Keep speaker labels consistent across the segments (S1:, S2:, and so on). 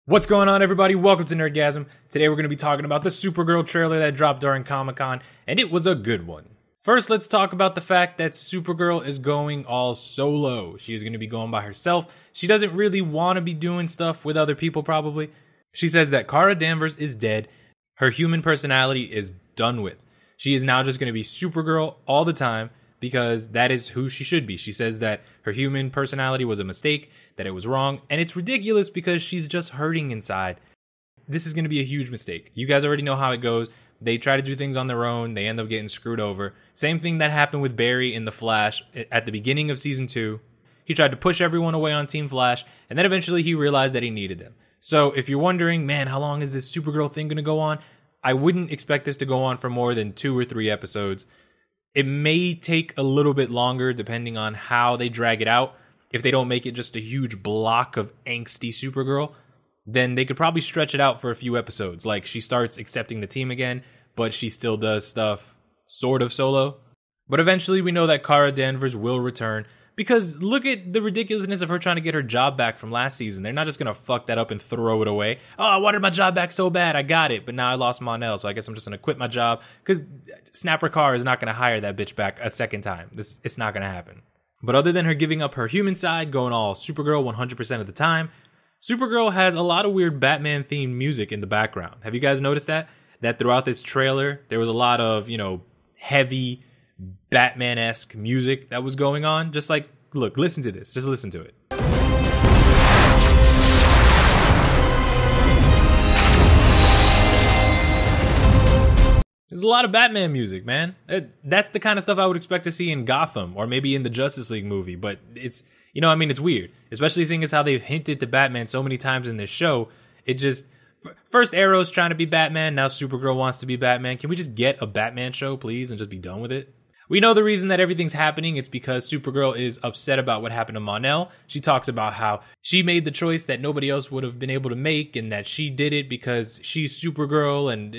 S1: What's going on, everybody? Welcome to Nerdgasm. Today we're going to be talking about the Supergirl trailer that dropped during Comic-Con, and it was a good one. First, let's talk about the fact that Supergirl is going all solo. She is going to be going by herself. She doesn't really want to be doing stuff with other people, probably. She says that Kara Danvers is dead. Her human personality is done with. She is now just going to be Supergirl all the time because that is who she should be. She says that her human personality was a mistake, that it was wrong, and it's ridiculous because she's just hurting inside. This is going to be a huge mistake. You guys already know how it goes. They try to do things on their own. They end up getting screwed over. Same thing that happened with Barry in The Flash at the beginning of season 2. He tried to push everyone away on Team Flash, and then eventually he realized that he needed them. So if you're wondering, man, how long is this Supergirl thing going to go on? I wouldn't expect this to go on for more than 2 or 3 episodes. It may take a little bit longer depending on how they drag it out. If they don't make it just a huge block of angsty Supergirl, then they could probably stretch it out for a few episodes. Like, she starts accepting the team again, but she still does stuff sort of solo. But eventually we know that Kara Danvers will return, because look at the ridiculousness of her trying to get her job back from last season. They're not just going to fuck that up and throw it away. Oh, I wanted my job back so bad, I got it, but now I lost Mon-El, so I guess I'm just going to quit my job, because Snapper Carr is not going to hire that bitch back a second time. It's not going to happen. But other than her giving up her human side, going all Supergirl 100% of the time, Supergirl has a lot of weird Batman-themed music in the background. Have you guys noticed that? That throughout this trailer, there was a lot of, heavy Batman-esque music that was going on. Just like, look, listen to this. Just listen to it. There's a lot of Batman music, man. That's the kind of stuff I would expect to see in Gotham or maybe in the Justice League movie. But it's, it's weird. Especially seeing as how they've hinted to Batman so many times in this show. It just, first Arrow's trying to be Batman. Now Supergirl wants to be Batman. Can we just get a Batman show, please, and just be done with it? We know the reason that everything's happening. It's because Supergirl is upset about what happened to Mon-El. She talks about how she made the choice that nobody else would have been able to make, and that she did it because she's Supergirl, and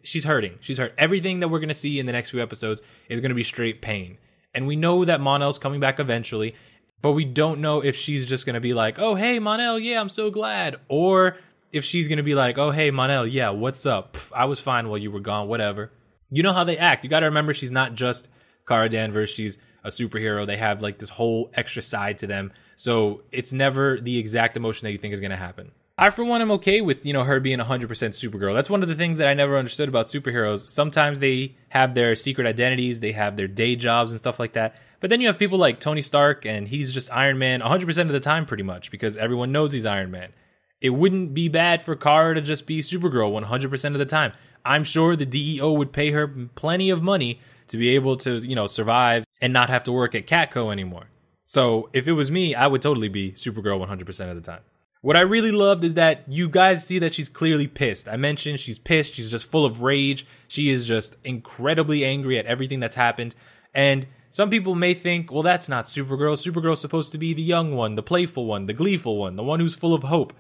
S1: she's hurting. She's hurt. Everything that we're going to see in the next few episodes is going to be straight pain. And we know that Mon-El's coming back eventually, but we don't know if she's just going to be like, oh, hey, Mon-El, yeah, I'm so glad. Or if she's going to be like, oh, hey, Mon-El, yeah, what's up? Pff, I was fine while you were gone, whatever. You know how they act. You got to remember, she's not just Kara Danvers. She's a superhero. They have like this whole extra side to them. So it's never the exact emotion that you think is going to happen. I, for one, am okay with, her being 100% Supergirl. That's one of the things that I never understood about superheroes. Sometimes they have their secret identities. They have their day jobs and stuff like that. But then you have people like Tony Stark, and he's just Iron Man 100% of the time pretty much because everyone knows he's Iron Man. It wouldn't be bad for Kara to just be Supergirl 100% of the time. I'm sure the DEO would pay her plenty of money to be able to, survive and not have to work at Catco anymore. So if it was me, I would totally be Supergirl 100% of the time. What I really loved is that you guys see that she's clearly pissed. I mentioned she's pissed. She's just full of rage. She is just incredibly angry at everything that's happened. And some people may think, well, that's not Supergirl. Supergirl's supposed to be the young one, the playful one, the gleeful one, the one who's full of hope.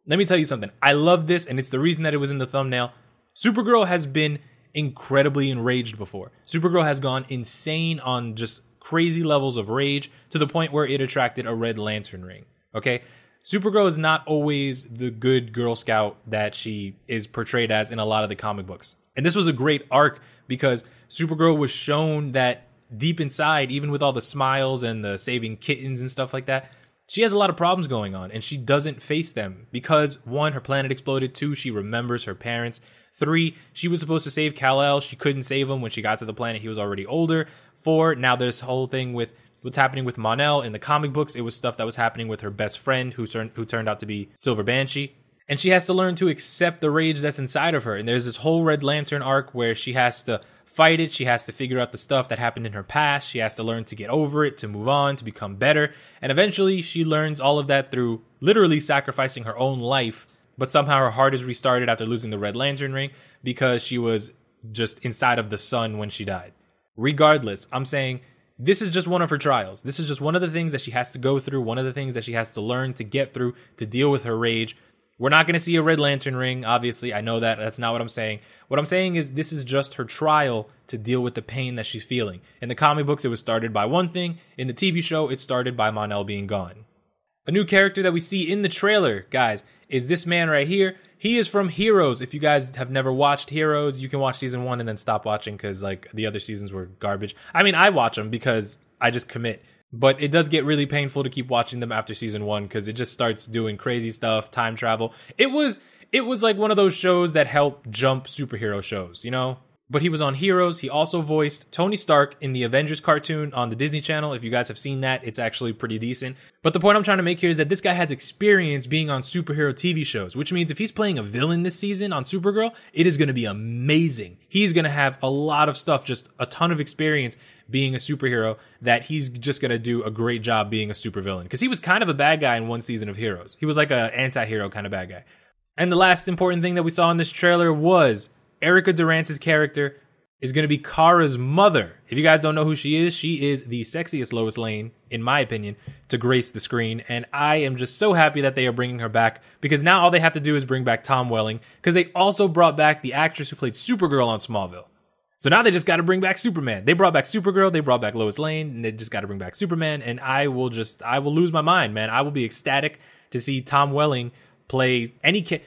S1: Let me tell you something. I love this, and it's the reason that it was in the thumbnail. Supergirl has been incredibly enraged before. Supergirl has gone insane on just crazy levels of rage to the point where it attracted a Red Lantern ring. Okay? Supergirl is not always the good Girl Scout that she is portrayed as in a lot of the comic books. And this was a great arc because Supergirl was shown that deep inside, even with all the smiles and the saving kittens and stuff like that, she has a lot of problems going on, and she doesn't face them because, 1, her planet exploded, 2, she remembers her parents, 3, she was supposed to save Kal-El, she couldn't save him when she got to the planet, he was already older, 4, now this whole thing with what's happening with Mon-El in the comic books, it was stuff that was happening with her best friend who turned out to be Silver Banshee, and she has to learn to accept the rage that's inside of her, and there's this whole Red Lantern arc where she has to fight it. She has to figure out the stuff that happened in her past. She has to learn to get over it, to move on, to become better. And eventually she learns all of that through literally sacrificing her own life. But somehow her heart is restarted after losing the Red Lantern ring because she was just inside of the sun when she died. Regardless, I'm saying this is just one of her trials. This is just one of the things that she has to go through. One of the things that she has to learn to get through to deal with her rage. We're not going to see a Red Lantern ring, obviously. I know that. That's not what I'm saying. What I'm saying is this is just her trial to deal with the pain that she's feeling. In the comic books, it was started by one thing. In the TV show, it started by Mon-El being gone. A new character that we see in the trailer, guys, is this man right here. He is from Heroes. If you guys have never watched Heroes, you can watch season 1 and then stop watching because like the other seasons were garbage. I mean, I watch them because I just commit. But it does get really painful to keep watching them after season 1 because it just starts doing crazy stuff, time travel. It was like one of those shows that helped jump superhero shows, you know? But he was on Heroes. He also voiced Tony Stark in the Avengers cartoon on the Disney Channel. If you guys have seen that, it's actually pretty decent. But the point I'm trying to make here is that this guy has experience being on superhero TV shows, which means if he's playing a villain this season on Supergirl, it is going to be amazing. He's going to have a lot of stuff, just a ton of experience being a superhero that he's just going to do a great job being a supervillain. Because he was kind of a bad guy in one season of Heroes. He was like an anti-hero kind of bad guy. And the last important thing that we saw in this trailer was Erica Durance's character is going to be Kara's mother. If you guys don't know who she is the sexiest Lois Lane, in my opinion, to grace the screen. And I am just so happy that they are bringing her back because now all they have to do is bring back Tom Welling because they also brought back the actress who played Supergirl on Smallville. So now they just got to bring back Superman. They brought back Supergirl, they brought back Lois Lane, and they just got to bring back Superman. And I will lose my mind, man. I will be ecstatic to see Tom Welling play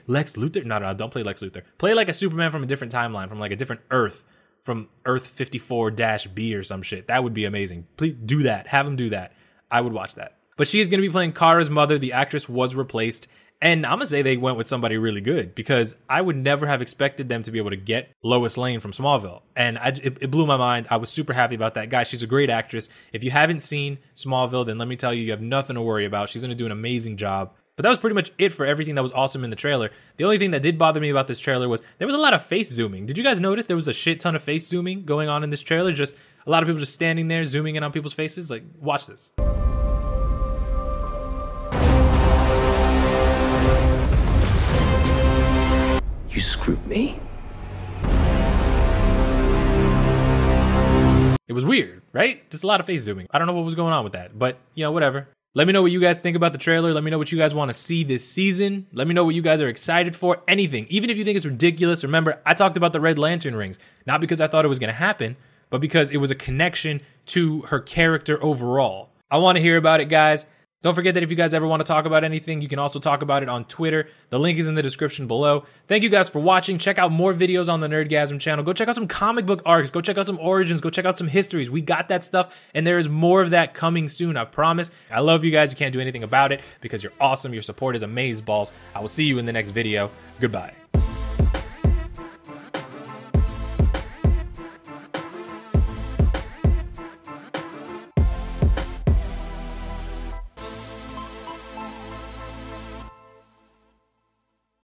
S1: Lex Luthor. No, don't play Lex Luthor. Play like a Superman from a different timeline, from like a different Earth, from Earth 54-B or some shit. That would be amazing. Please do that. Have him do that. I would watch that. But she is going to be playing Kara's mother. The actress was replaced. And I'm going to say they went with somebody really good because I would never have expected them to be able to get Lois Lane from Smallville. And it blew my mind. I was super happy about that. Guys, she's a great actress. If you haven't seen Smallville, then let me tell you, you have nothing to worry about. She's going to do an amazing job. But that was pretty much it for everything that was awesome in the trailer. The only thing that did bother me about this trailer was there was a lot of face zooming. Did you guys notice there was a shit ton of face zooming going on in this trailer? Just a lot of people just standing there zooming in on people's faces. Like, watch this.
S2: You screwed me?
S1: It was weird, right? Just a lot of face zooming. I don't know what was going on with that, but you know, whatever. Let me know what you guys think about the trailer. Let me know what you guys want to see this season. Let me know what you guys are excited for. Anything. Even if you think it's ridiculous. Remember, I talked about the Red Lantern rings. Not because I thought it was going to happen, but because it was a connection to her character overall. I want to hear about it, guys. Don't forget that if you guys ever want to talk about anything, you can also talk about it on Twitter. The link is in the description below. Thank you guys for watching. Check out more videos on the Nerdgasm channel. Go check out some comic book arcs. Go check out some origins. Go check out some histories. We got that stuff, and there is more of that coming soon, I promise. I love you guys. You can't do anything about it because you're awesome. Your support is amazeballs. I will see you in the next video. Goodbye.